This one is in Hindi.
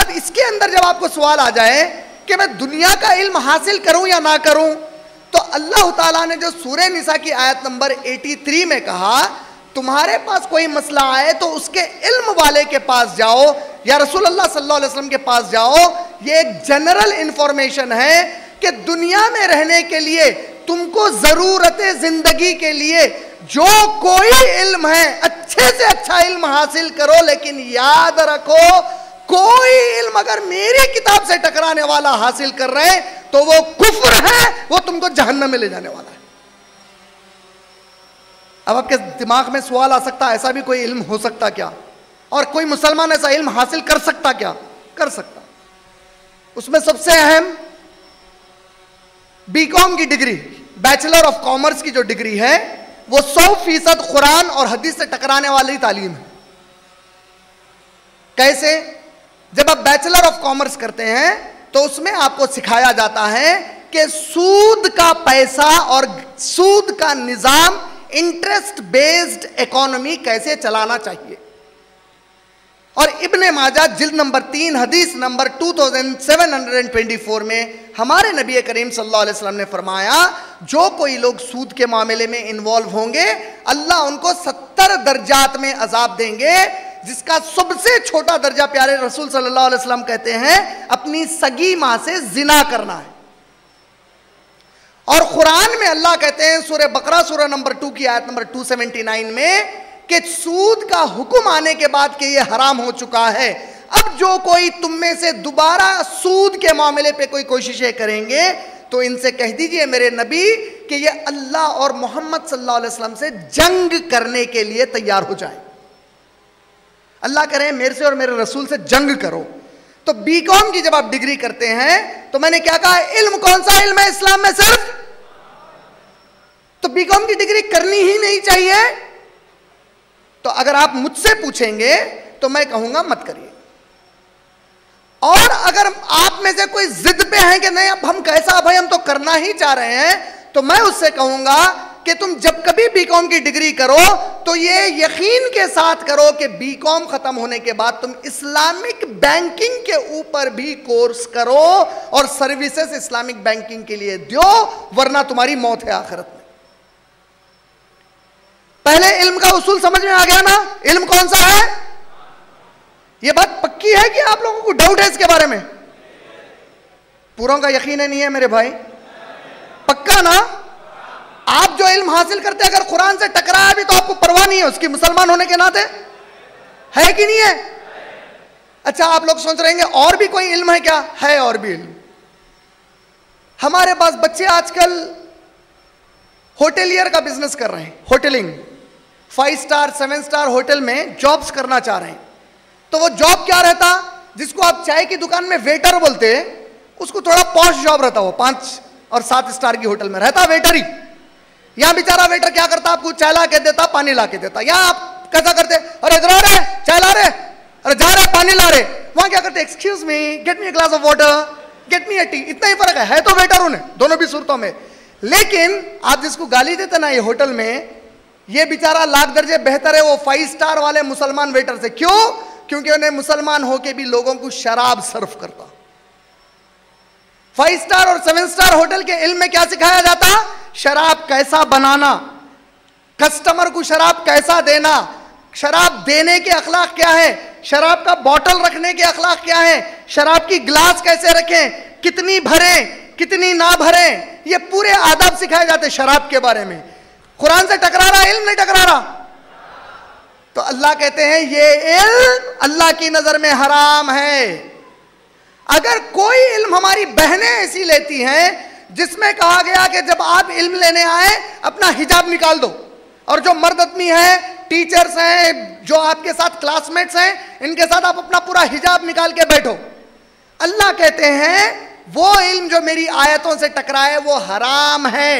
अब इसके अंदर जब आपको सवाल आ जाए कि मैं दुनिया का इल्म हासिल करूं या ना करूं, तो अल्लाह ताला ने जो सूरह निसा की आयत नंबर 83 में कहा, तुम्हारे पास कोई मसला आए तो उसके इल्म वाले के पास जाओ या रसूलुल्लाह सल्लल्लाहु अलैहि वसल्लम के पास जाओ। ये एक जनरल इंफॉर्मेशन है कि दुनिया में रहने के लिए तुमको जरूरत जिंदगी के लिए जो कोई इल्म है अच्छे से अच्छा इल्म हासिल करो, लेकिन याद रखो कोई इल्म अगर मेरी किताब से टकराने वाला हासिल कर रहे हैं तो वो कुफ्र है, वो तुमको जहन्नम में ले जाने वाला है। अब आपके दिमाग में सवाल आ सकता है, ऐसा भी कोई इल्म हो सकता क्या, और कोई मुसलमान ऐसा इल्म हासिल कर सकता क्या? कर सकता। उसमें सबसे अहम बीकॉम की डिग्री, बैचलर ऑफ कॉमर्स की जो डिग्री है, वो 100% कुरान और हदीस से टकराने वाली तालीम है। कैसे? जब आप बैचलर ऑफ कॉमर्स करते हैं तो उसमें आपको सिखाया जाता है कि सूद का पैसा और सूद का निजाम, इंटरेस्ट बेस्ड इकोनॉमी कैसे चलाना चाहिए। और इब्ने माजा जिल्द नंबर 3 हदीस नंबर 2724 में हमारे नबी करीम सल्लल्लाहु अलैहि वसल्लम ने फरमाया, जो कोई लोग सूद के मामले में इन्वॉल्व होंगे अल्लाह उनको 70 दर्जात में अजाब देंगे, जिसका सबसे छोटा दर्जा प्यारे रसूल सल्लल्लाहु अलैहि वसल्लम कहते हैं अपनी सगी मां से जिना करना है। और कुरान में अल्लाह कहते हैं सूरह बकरा सूरह नंबर 2 की आयत नंबर 279 में कि सूद का हुक्म आने के बाद कि ये हराम हो चुका है, अब जो कोई तुम में से दोबारा सूद के मामले पे कोई कोशिशें करेंगे तो इनसे कह दीजिए मेरे नबी कि ये अल्लाह और मोहम्मद सल्लल्लाहु अलैहि वसल्लम से जंग करने के लिए तैयार हो जाए। अल्लाह करें मेरे से और मेरे रसूल से जंग करो। तो बीकॉम की जब आप डिग्री करते हैं तो मैंने क्या कहा, इल्म कौन सा इल्म है इस्लाम में? सिर्फ। तो बीकॉम की डिग्री करनी ही नहीं चाहिए। तो अगर आप मुझसे पूछेंगे तो मैं कहूंगा मत करिए। और अगर आप में से कोई जिद पे है कि नहीं अब हम कैसा, भाई हम तो करना ही चाह रहे हैं, तो मैं उससे कहूंगा कि तुम जब कभी बीकॉम की डिग्री करो तो ये यकीन के साथ करो कि बीकॉम खत्म होने के बाद तुम इस्लामिक बैंकिंग के ऊपर भी कोर्स करो और सर्विसेज इस्लामिक बैंकिंग के लिए दो, वरना तुम्हारी मौत है आखिरत में। पहले इल्म का उसूल समझ में आ गया ना? इल्म कौन सा है? यह बात पक्की है कि आप लोगों को डाउट है इसके बारे में? पूरों का यकीन नहीं है मेरे भाई? पक्का ना? आप जो इल्म हासिल करते हैं अगर कुरान से टकराया भी तो आपको परवाह नहीं है उसकी, मुसलमान होने के नाते? है कि नहीं है? अच्छा, आप लोग सोच रहे हैं और भी कोई इल्म है क्या? है और भी इल्म। हमारे पास बच्चे आजकल होटेलियर का बिजनेस कर रहे हैं, होटलिंग, 5 स्टार 7 स्टार होटल में जॉब्स करना चाह रहे हैं। तो वो जॉब क्या रहता, जिसको आप चाय की दुकान में वेटर बोलते हैं, उसको थोड़ा पॉश जॉब रहता, वो 5 और 7 स्टार की होटल में रहता वेटर ही। यहां बेचारा वेटर क्या करता, आपको चाय ला के देता, पानी ला के देता। यहां आप कैसा करते, अरे इधर आ रहे चाय ला रहे, अरे जा रहे पानी ला रहे। वहां क्या करते, excuse me, get me a glass of water, get me a T. इतना ही फर्क है तो वेटर उन्हें दोनों भी सूरतों में। लेकिन आप जिसको गाली देते ना ये होटल में, ये बेचारा लाख दर्जे बेहतर है वो 5 स्टार वाले मुसलमान वेटर से। क्यों? क्योंकि उन्हें मुसलमान होके भी लोगों को शराब सर्व करता। 5 स्टार और 7 स्टार होटल के इल्म में क्या सिखाया जाता? शराब कैसा बनाना, कस्टमर को शराब कैसा देना, शराब देने के अखलाक क्या है, शराब का बोतल रखने के अखलाक क्या है, शराब की ग्लास कैसे रखें, कितनी भरें कितनी ना भरें, ये पूरे आदाब सिखाए जाते शराब के बारे में। कुरान से टकरा रहा, इल्म नहीं टकरा रहा। तो अल्लाह कहते हैं ये इल्म अल्लाह की नजर में हराम है। अगर कोई इल्म हमारी बहनें ऐसी लेती हैं जिसमें कहा गया कि जब आप इल्म लेने आए अपना हिजाब निकाल दो, और जो मर्द आदमी है, टीचर्स हैं, जो आपके साथ क्लासमेट्स हैं, इनके साथ आप अपना पूरा हिजाब निकाल के बैठो। अल्लाह कहते हैं वो इल्म जो मेरी आयतों से टकराए वो हराम है।